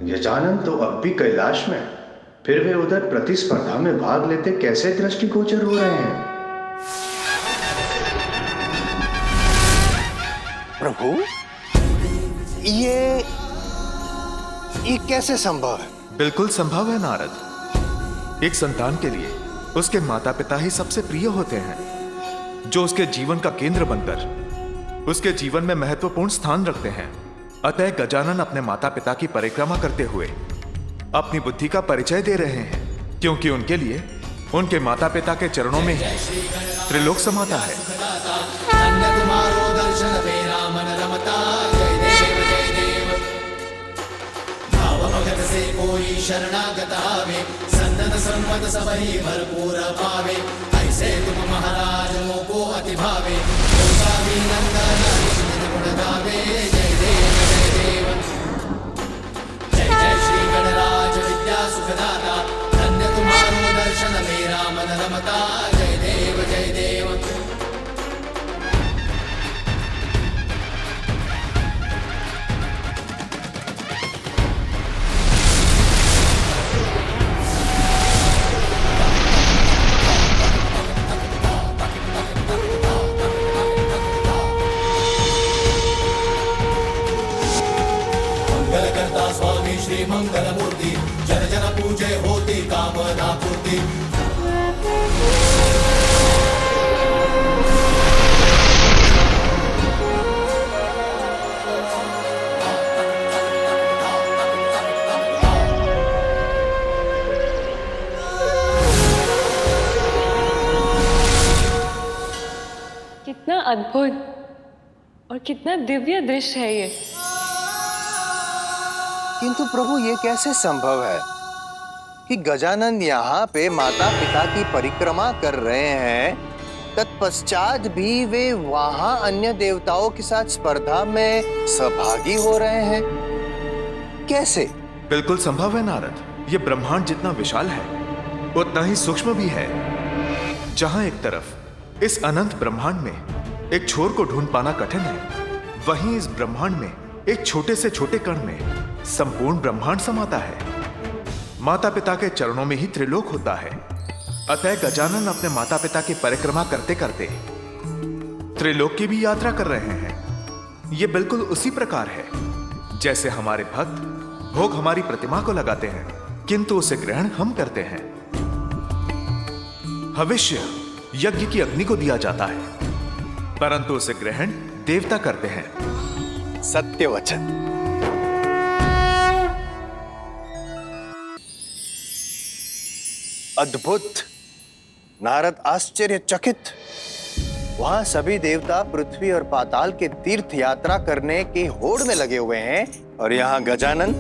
गजानन तो अब भी कैलाश में, फिर वे उधर प्रतिस्पर्धा में भाग लेते कैसे दृष्टिगोचर हो रहे हैं? प्रभु, ये कैसे संभव है? बिल्कुल संभव है नारद। एक संतान के लिए उसके माता पिता ही सबसे प्रिय होते हैं, जो उसके जीवन का केंद्र बनकर उसके जीवन में महत्वपूर्ण स्थान रखते हैं। अतः गजानन अपने माता पिता की परिक्रमा करते हुए अपनी बुद्धि का परिचय दे रहे हैं, क्योंकि उनके लिए उनके माता पिता के चरणों में ही त्रिलोक समाता है। कोई शरणागत आवे, सन्नत संपद सब ही भरपूर पावे। ऐसे तुम महाराज को अति भावे, नंदन गुण गावे। जय देव जय देव, जय जय श्री गणराज विद्या सुखदाता। धन्य तुम्हारो दर्शन मेरा मन रमता। जय देव जय देव। श्री मंगल मूर्ति, जन जन पूजे होती कामना पूर्ति। कितना अद्भुत और कितना दिव्य दृश्य है ये। किंतु प्रभु, ये कैसे संभव है कि गजानन यहाँ पे माता पिता की परिक्रमा कर रहे हैं, तत्पश्चात भी वे वहां अन्य देवताओं के साथ स्पर्धा में सहभागी हो रहे हैं? कैसे? बिल्कुल संभव है नारद। ये ब्रह्मांड जितना विशाल है उतना ही सूक्ष्म भी है। जहां एक तरफ इस अनंत ब्रह्मांड में एक छोर को ढूंढ पाना कठिन है, वहीं इस ब्रह्मांड में एक छोटे से छोटे कण में संपूर्ण ब्रह्मांड समाता है। माता पिता के चरणों में ही त्रिलोक होता है। अतः गजानन अपने माता पिता की परिक्रमा करते करते त्रिलोक की भी यात्रा कर रहे हैं। यह बिल्कुल उसी प्रकार है जैसे हमारे भक्त भोग हमारी प्रतिमा को लगाते हैं, किंतु उसे ग्रहण हम करते हैं। भविष्य यज्ञ की अग्नि को दिया जाता है, परंतु उसे ग्रहण देवता करते हैं। सत्य वचन। अद्भुत। नारद आश्चर्यचकित। वहां सभी देवता पृथ्वी और पाताल के तीर्थ यात्रा करने की होड़ में लगे हुए हैं, और यहाँ गजानन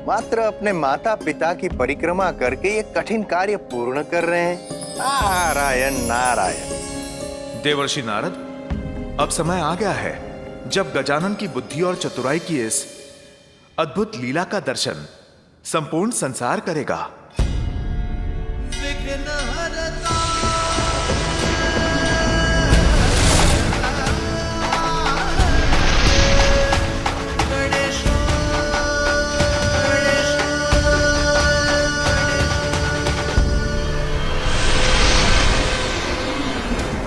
मात्र अपने माता पिता की परिक्रमा करके ये कठिन कार्य पूर्ण कर रहे हैं। नारायण नारायण। देवर्षि नारद, अब समय आ गया है जब गजानन की बुद्धि और चतुराई की इस अद्भुत लीला का दर्शन संपूर्ण संसार करेगा।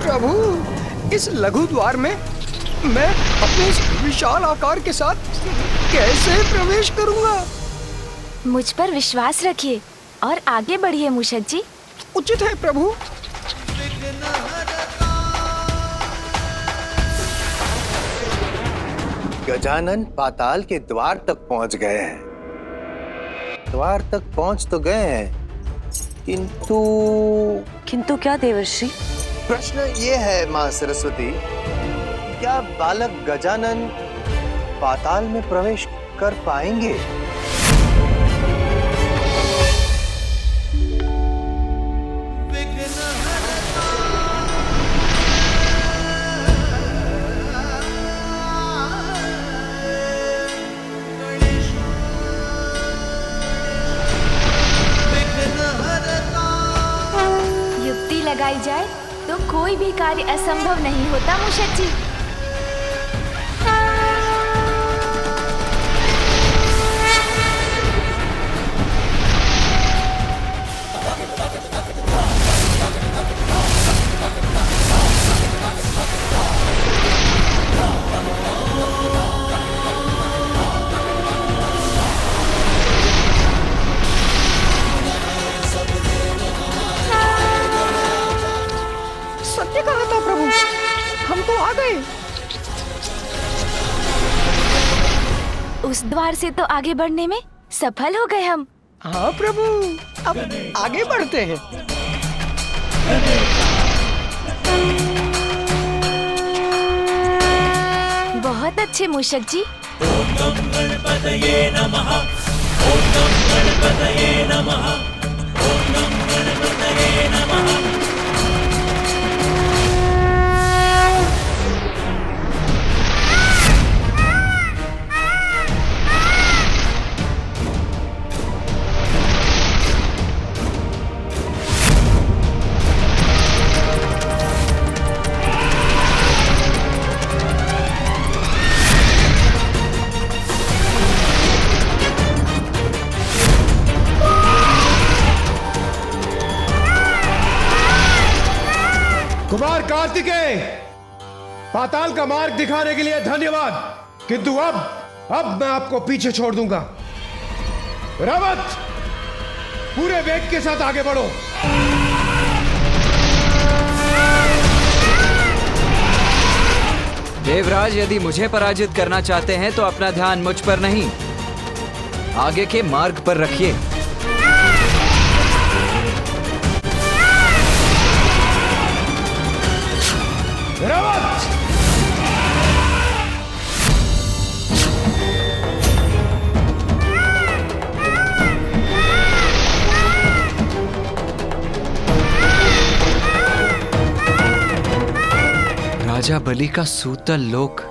प्रभु, इस लघु द्वार में मैं अपने इस विशाल आकार के साथ कैसे प्रवेश करूंगा? मुझ पर विश्वास रखिए और आगे बढ़िए मूषक जी। उचित है प्रभु। गजानन पाताल के द्वार तक पहुंच गए हैं। द्वार तक पहुंच तो गए हैं, किंतु क्या देवर्षि? प्रश्न ये है मां सरस्वती, क्या बालक गजानन पाताल में प्रवेश कर पाएंगे? युक्ति लगाई जाए तो कोई भी कार्य असंभव नहीं होता मूषक जी। उस द्वार से तो आगे बढ़ने में सफल हो गए हम। हाँ प्रभु, अब आगे बढ़ते हैं। बहुत अच्छे मूषक जी। कुमार कार्तिकेय, पाताल का मार्ग दिखाने के लिए धन्यवाद, किंतु अब मैं आपको पीछे छोड़ दूंगा। रावत, पूरे वेग के साथ आगे बढ़ो। देवराज, यदि मुझे पराजित करना चाहते हैं तो अपना ध्यान मुझ पर नहीं, आगे के मार्ग पर रखिए। रावत! राजा बलि का सूतल लोक।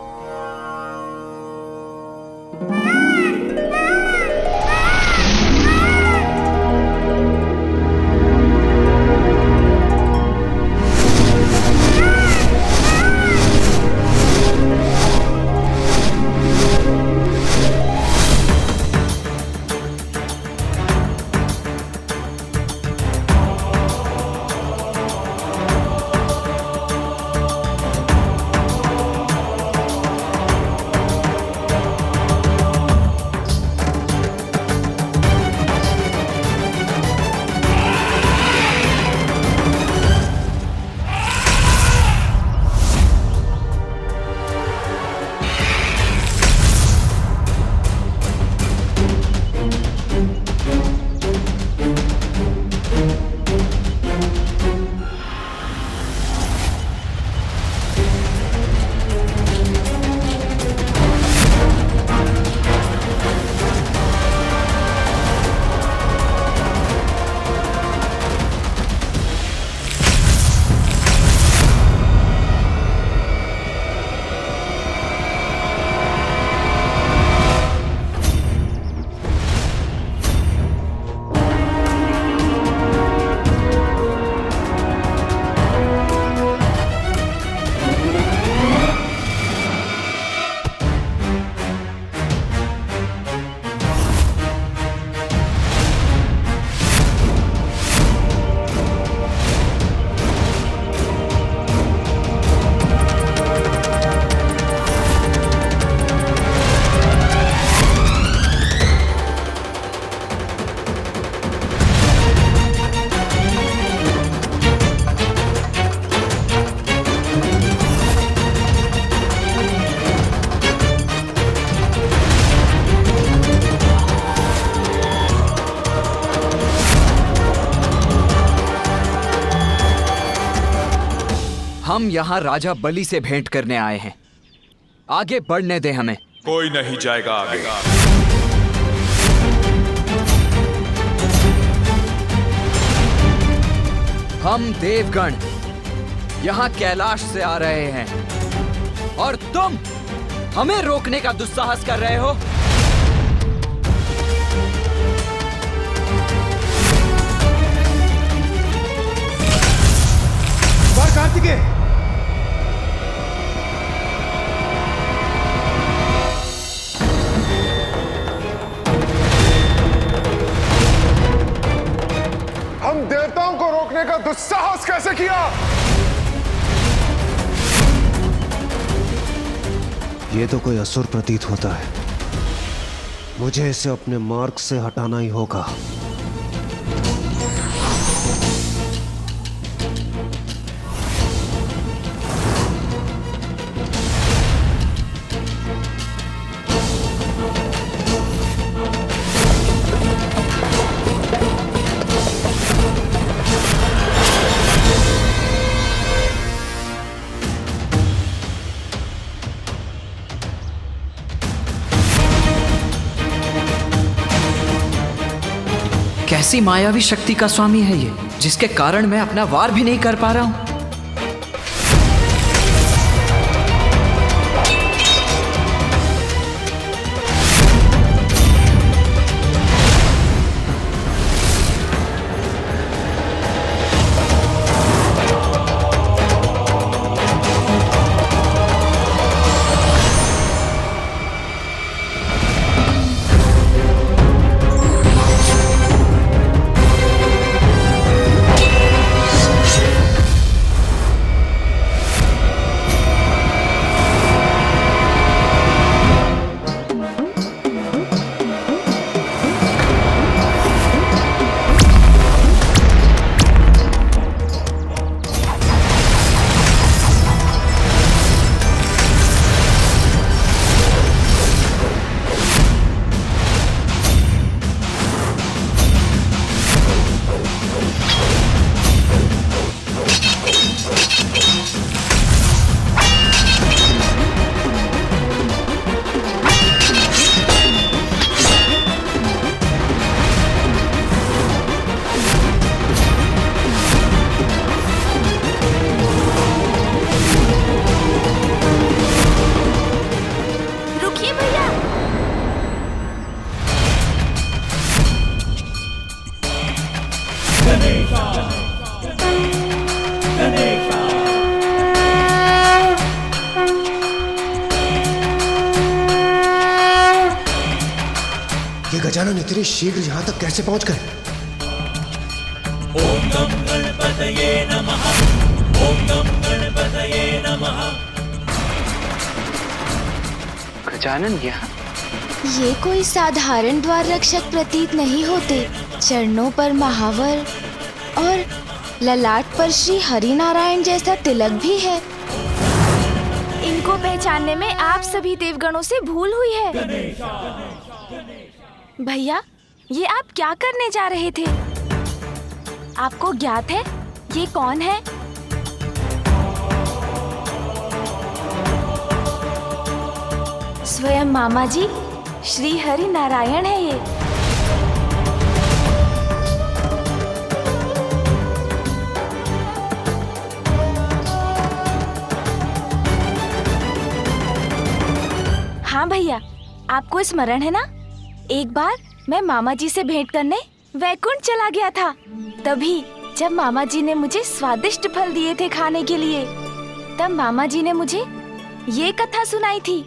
हम यहाँ राजा बलि से भेंट करने आए हैं, आगे बढ़ने दे हमें। कोई नहीं जाएगा आगे। हम देवगण यहाँ कैलाश से आ रहे हैं और तुम हमें रोकने का दुस्साहस कर रहे हो। कार्तिकेय, हम देवताओं को रोकने का दुस्साहस कैसे किया? ये तो कोई असुर प्रतीत होता है, मुझे इसे अपने मार्ग से हटाना ही होगा। कैसी मायावी शक्ति का स्वामी है ये, जिसके कारण मैं अपना वार भी नहीं कर पा रहा हूं। ये गजानन इतनी शीघ्र यहां तक कैसे पहुंच गए? ओम गम गणपतये नमः। ओम गम गणपतये नमः। गजानन यहाँ? ये कोई साधारण द्वार रक्षक प्रतीत नहीं होते। चरणों पर महावर और ललाट पर श्री हरिनारायण जैसा तिलक भी है। इनको पहचानने में आप सभी देवगणों से भूल हुई है। भैया, ये आप क्या करने जा रहे थे? आपको ज्ञात है ये कौन है? स्वयं मामा जी श्री हरि नारायण है ये। हाँ भैया, आपको स्मरण है ना, एक बार मैं मामा जी से भेंट करने वैकुंठ चला गया था। तभी जब मामा जी ने मुझे स्वादिष्ट फल दिए थे खाने के लिए, तब मामा जी ने मुझे ये कथा सुनाई थी।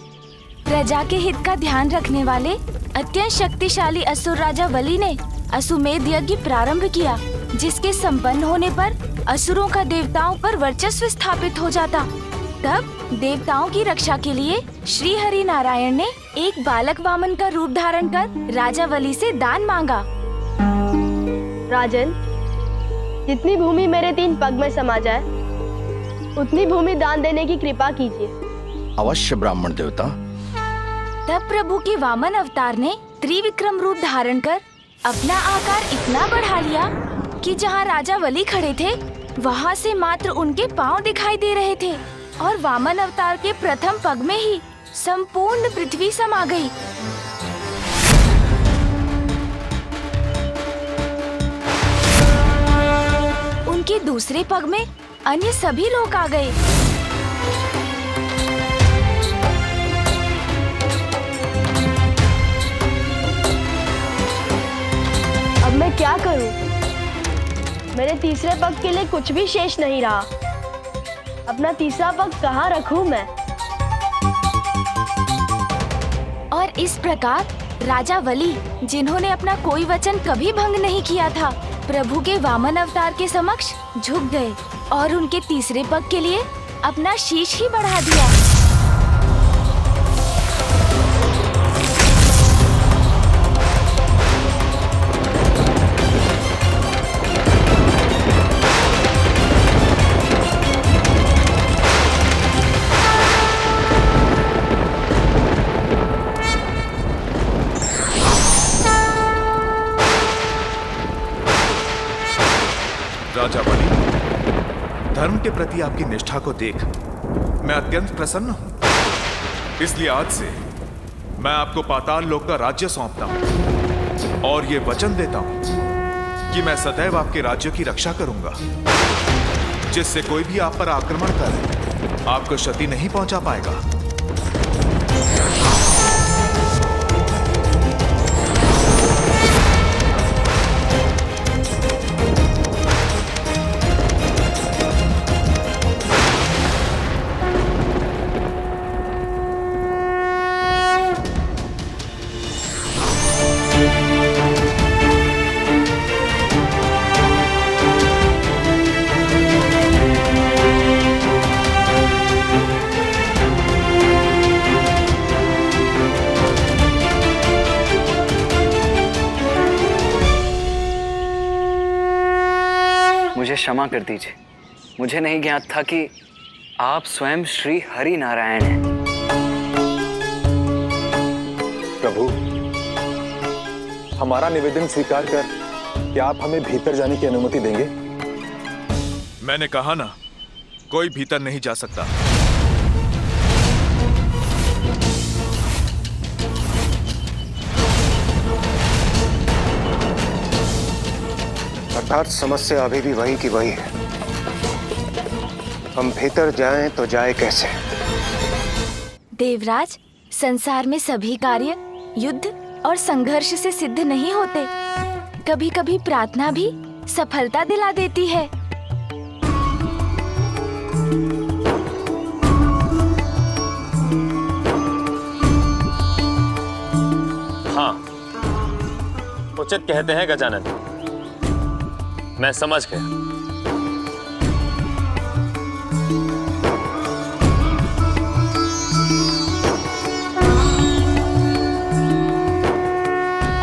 प्रजा के हित का ध्यान रखने वाले अत्यंत शक्तिशाली असुर राजा वली ने अश्वमेध यज्ञ प्रारंभ किया, जिसके संपन्न होने पर असुरों का देवताओं पर वर्चस्व स्थापित हो जाता। तब देवताओं की रक्षा के लिए श्री हरि नारायण ने एक बालक वामन का रूप धारण कर राजा वली से दान मांगा। राजन, जितनी भूमि मेरे 3 पग में समा जाए, उतनी भूमि दान देने की कृपा कीजिए। अवश्य ब्राह्मण देवता। तब प्रभु के वामन अवतार ने त्रिविक्रम रूप धारण कर अपना आकार इतना बढ़ा लिया कि जहाँ राजा वली खड़े थे, वहाँ से मात्र उनके पाँव दिखाई दे रहे थे, और वामन अवतार के प्रथम पग में ही संपूर्ण पृथ्वी समा गई। उनके दूसरे पग में अन्य सभी लोग आ गए। अब मैं क्या करूं? मेरे तीसरे पग के लिए कुछ भी शेष नहीं रहा। अपना तीसरा पग कहाँ रखूं मैं? और इस प्रकार राजा वली, जिन्होंने अपना कोई वचन कभी भंग नहीं किया था, प्रभु के वामन अवतार के समक्ष झुक गए और उनके तीसरे पग के लिए अपना शीश ही बढ़ा दिया। राजा वली, धर्म के प्रति आपकी निष्ठा को देख मैं अत्यंत प्रसन्न हूं। इसलिए आज से मैं आपको पाताल लोक का राज्य सौंपता हूं और ये वचन देता हूं कि मैं सदैव आपके राज्य की रक्षा करूंगा, जिससे कोई भी आप पर आक्रमण करे आपको क्षति नहीं पहुंचा पाएगा। मुझे क्षमा कर दीजिए, मुझे नहीं ज्ञात था कि आप स्वयं श्री हरि नारायण हैं। प्रभु, हमारा निवेदन स्वीकार कर क्या आप हमें भीतर जाने की अनुमति देंगे? मैंने कहा ना, कोई भीतर नहीं जा सकता। अर्थात समस्या अभी भी वही की वही है। हम भीतर जाएं तो जाए कैसे? देवराज, संसार में सभी कार्य युद्ध और संघर्ष से सिद्ध नहीं होते। कभी कभी प्रार्थना भी सफलता दिला देती है। हाँ, उचित कहते हैं गजानन। मैं समझ गया।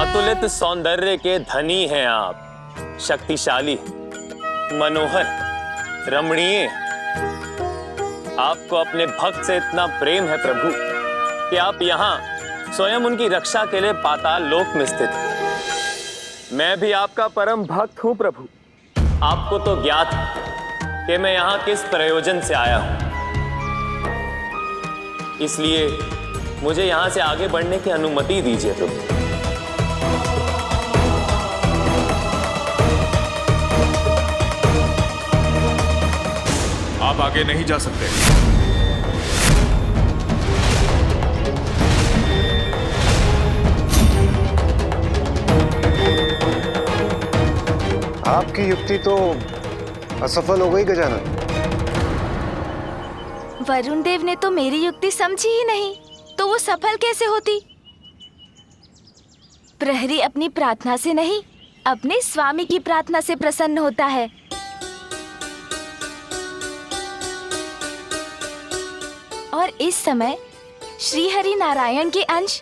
अतुलित सौंदर्य के धनी हैं आप, शक्तिशाली, मनोहर, रमणीय। आपको अपने भक्त से इतना प्रेम है प्रभु कि आप यहाँ स्वयं उनकी रक्षा के लिए पाताल लोक में स्थित हैं। मैं भी आपका परम भक्त हूं प्रभु। आपको तो ज्ञात है कि मैं यहां किस प्रयोजन से आया हूं, इसलिए मुझे यहां से आगे बढ़ने की अनुमति दीजिए प्रभु। आप आगे नहीं जा सकते। आपकी युक्ति तो असफल हो गई गजानन। वरुण देव ने तो मेरी युक्ति समझी ही नहीं, तो वो सफल कैसे होती? प्रहरी अपनी प्रार्थना से नहीं, अपने स्वामी की प्रार्थना से प्रसन्न होता है। और इस समय श्री हरि नारायण के अंश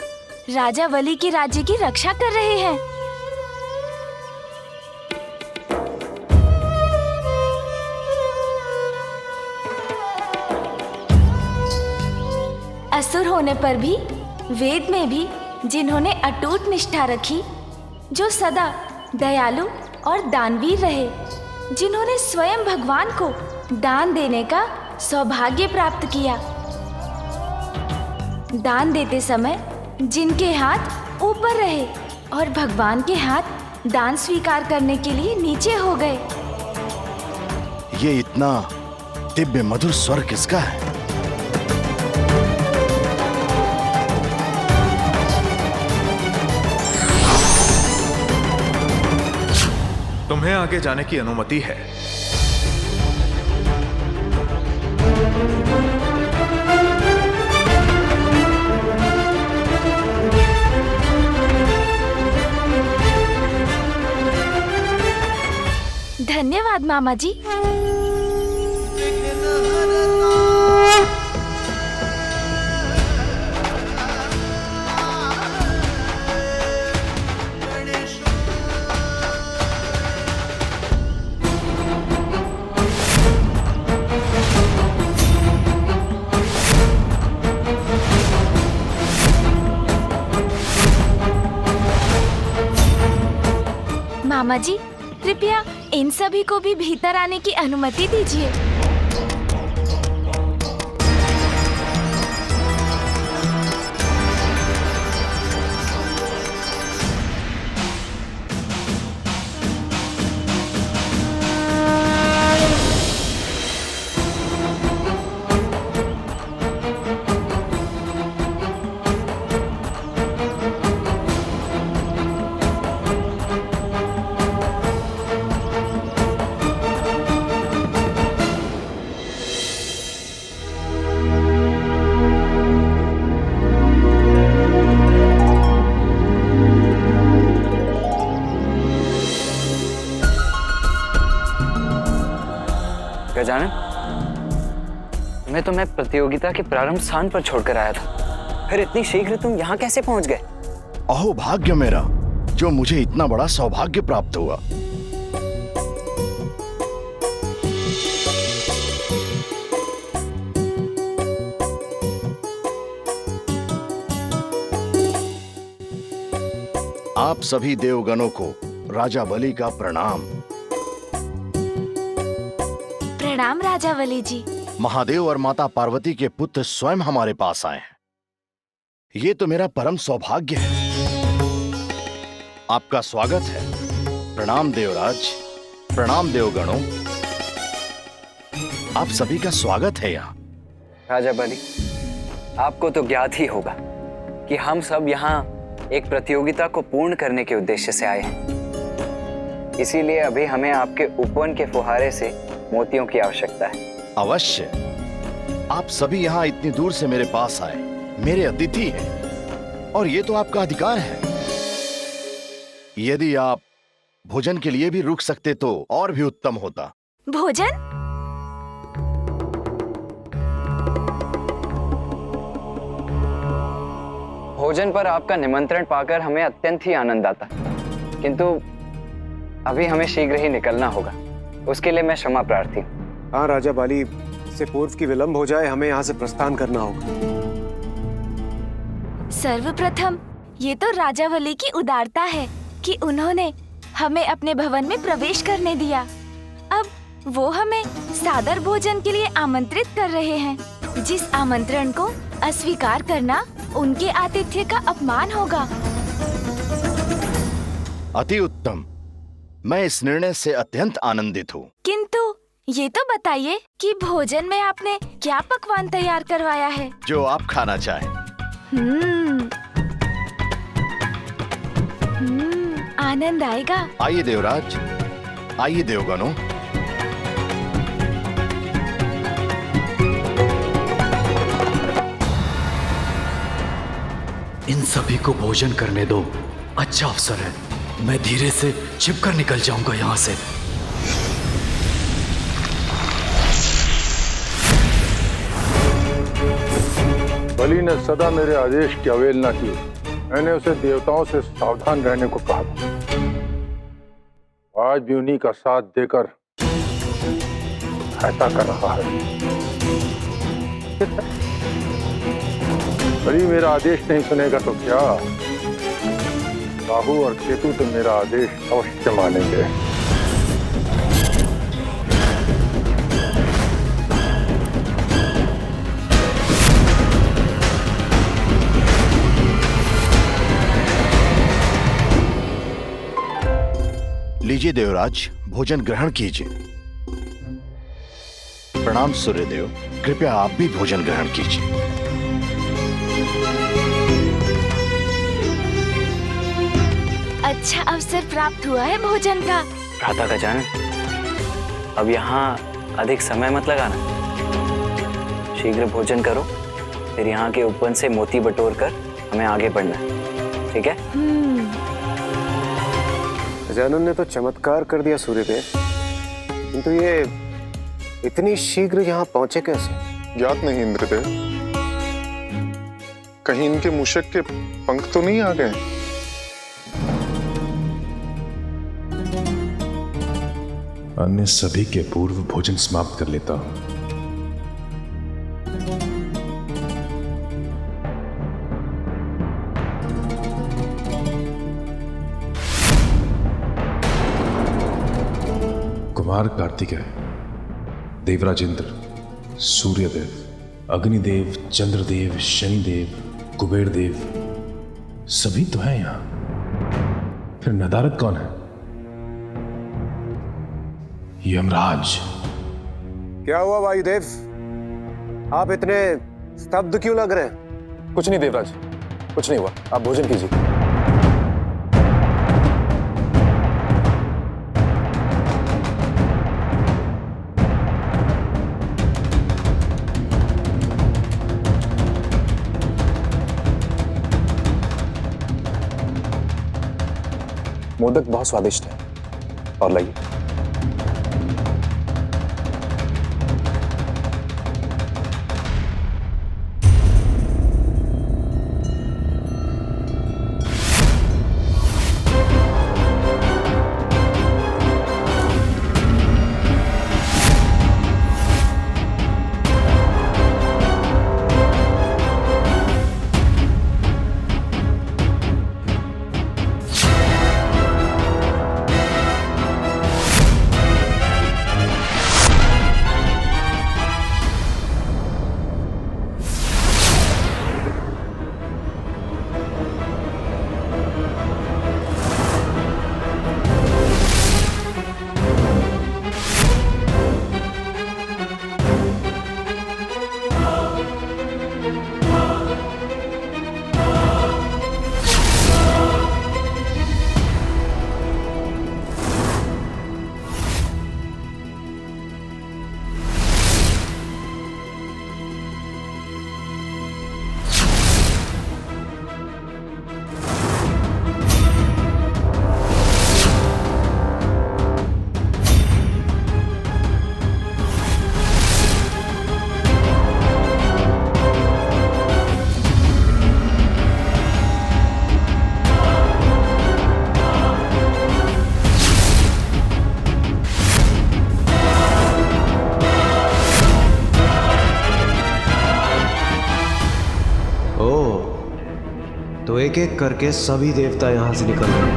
राजा वली के राज्य की रक्षा कर रहे हैं। असुर होने पर भी वेद में भी जिन्होंने अटूट निष्ठा रखी, जो सदा दयालु और दानवीर रहे, जिन्होंने स्वयं भगवान को दान देने का सौभाग्य प्राप्त किया, दान देते समय जिनके हाथ ऊपर रहे और भगवान के हाथ दान स्वीकार करने के लिए नीचे हो गए। ये इतना दिव्य मधुर स्वर किसका है? तुम्हें आगे जाने की अनुमति है। धन्यवाद मामा जी। मामा जी, कृपया इन सभी को भी भीतर आने की अनुमति दीजिए। गजानन, मैं प्रतियोगिता के प्रारंभ स्थान पर छोड़कर आया था, फिर इतनी शीघ्र तुम यहाँ कैसे पहुंच गए? अहो भाग्य मेरा, जो मुझे इतना बड़ा सौभाग्य प्राप्त हुआ। आप सभी देवगणों को राजा बलि का प्रणाम। प्रणाम राजा बलि जी। महादेव और माता पार्वती के पुत्र स्वयं हमारे पास आए हैं। ये तो मेरा परम सौभाग्य है। आपका स्वागत है। प्रणाम देवराज, प्रणाम देवगणों, आप सभी का स्वागत है यहाँ। राजा बलि, आपको तो ज्ञात ही होगा कि हम सब यहाँ एक प्रतियोगिता को पूर्ण करने के उद्देश्य से आए हैं। इसीलिए अभी हमें आपके उपवन के फुहारे से मोतियों की आवश्यकता है। अवश्य, आप सभी यहाँ इतनी दूर से मेरे पास आए, मेरे अतिथि हैं, और ये तो आपका अधिकार है। यदि आप भोजन के लिए भी रुक सकते तो और भी उत्तम होता। भोजन? भोजन पर आपका निमंत्रण पाकर हमें अत्यंत ही आनंद आता, किंतु अभी हमें शीघ्र ही निकलना होगा। उसके लिए मैं क्षमा प्रार्थी हूँ। हाँ राजा बाली, इससे पूर्व की विलंब हो जाए, हमें यहाँ से प्रस्थान करना होगा। सर्वप्रथम ये तो राजा बलि की उदारता है कि उन्होंने हमें अपने भवन में प्रवेश करने दिया। अब वो हमें सादर भोजन के लिए आमंत्रित कर रहे हैं, जिस आमंत्रण को अस्वीकार करना उनके आतिथ्य का अपमान होगा। अति उत्तम, मैं इस निर्णय से अत्यंत आनंदित हूँ। किंतु ये तो बताइए कि भोजन में आपने क्या पकवान तैयार करवाया है? जो आप खाना चाहें। आनंद आएगा। आइए देवराज, आइए देवगणों। इन सभी को भोजन करने दो। अच्छा अवसर है, मैं धीरे से छिपकर निकल जाऊंगा यहाँ से। बलि ने सदा मेरे आदेश की अवहेलना की। मैंने उसे देवताओं से सावधान रहने को कहा। आज भी उन्हीं का साथ देकर सहायता कर रहा है। बलि मेरा आदेश नहीं सुनेगा तो क्या, राहु और केतु तो मेरा आदेश अवश्य मानेंगे। लीजिए देवराज, भोजन ग्रहण कीजिए। प्रणाम सूर्यदेव, कृपया आप भी भोजन ग्रहण कीजिए। अच्छा अवसर प्राप्त हुआ है भोजन का। भ्राता गजानन, अब यहाँ अधिक समय मत लगाना। शीघ्र भोजन करो, फिर यहाँ के उपवन से मोती बटोर कर हमें आगे बढ़ना है, ठीक है? गजानन ने तो चमत्कार कर दिया सूर्यदेव, किंतु ये इतनी शीघ्र यहाँ पहुंचे कैसे? ज्ञात नहीं इंद्रदेव, कहीं इनके मूषक के पंख तो नहीं आ गए? अन्य सभी के पूर्व भोजन समाप्त कर लेता हूं। कुमार कार्तिकेय, देवराज इंद्र, सूर्यदेव, अग्निदेव, चंद्रदेव, शनिदेव, कुबेर देव सभी तो हैं यहां। फिर नदारद कौन है? यमराज। क्या हुआ वायुदेव, आप इतने स्तब्ध क्यों लग रहे हैं? कुछ नहीं देवराज, कुछ नहीं हुआ, आप भोजन कीजिए। मोदक बहुत स्वादिष्ट है, और लाइए। तो एक एक करके सभी देवता यहां से निकल गए।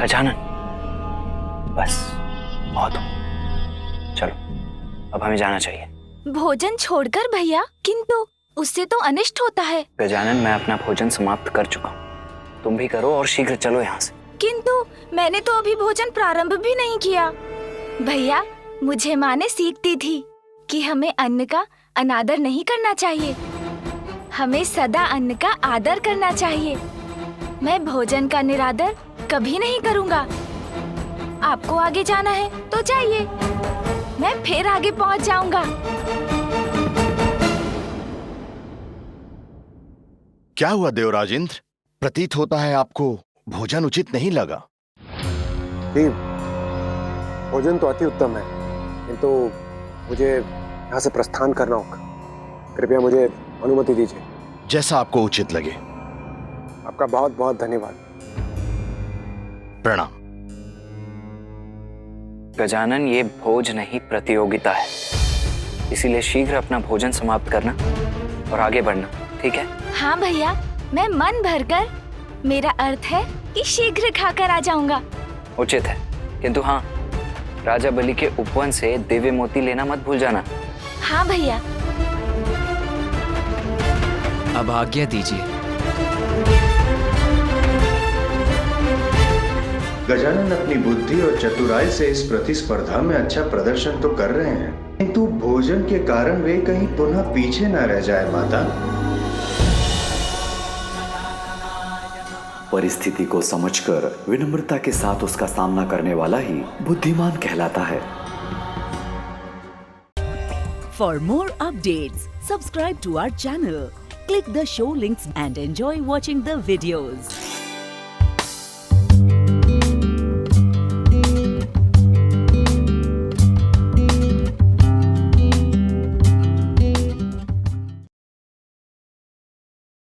गजानन, बस बहुत हो। चलो, अब हमें जाना चाहिए। भोजन छोड़कर भैया, किंतु उससे तो अनिष्ट होता है। गजानन, मैं अपना भोजन समाप्त कर चुका हूँ, तुम भी करो और शीघ्र चलो यहाँ से। किंतु मैंने तो अभी भोजन प्रारंभ भी नहीं किया। भैया, मुझे माँ ने सीख दी थी कि हमें अन्न का अनादर नहीं करना चाहिए, हमें सदा अन्न का आदर करना चाहिए। मैं भोजन का निरादर कभी नहीं करूँगा। आपको आगे जाना है तो जाइए, मैं फिर आगे पहुँच जाऊंगा। क्या हुआ देवराज इंद्र? प्रतीत होता है आपको भोजन उचित नहीं लगा। देव, भोजन तो अति उत्तम है, किंतु मुझे यहाँ से प्रस्थान करना होगा। कृपया मुझे अनुमति दीजिए। जैसा आपको उचित लगे। आपका बहुत बहुत धन्यवाद। प्रणाम। गजानन, ये भोज नहीं प्रतियोगिता है, इसीलिए शीघ्र अपना भोजन समाप्त करना और आगे बढ़ना, ठीक है? हाँ भैया, मैं मन भरकर, मेरा अर्थ है कि शीघ्र खाकर आ जाऊंगा। उचित है, किंतु हाँ, राजा बलि के उपवन से दिव्य मोती लेना मत भूल जाना। हाँ भैया। अब आज्ञा दीजिए। गजानन अपनी बुद्धि और चतुराई से इस प्रतिस्पर्धा में अच्छा प्रदर्शन तो कर रहे हैं, किंतु भोजन के कारण वे कहीं पुनः पीछे न रह जाए माता। परिस्थिति को समझकर विनम्रता के साथ उसका सामना करने वाला ही बुद्धिमान कहलाता है। For more updates, subscribe to our channel, click the show links and enjoy watching the videos.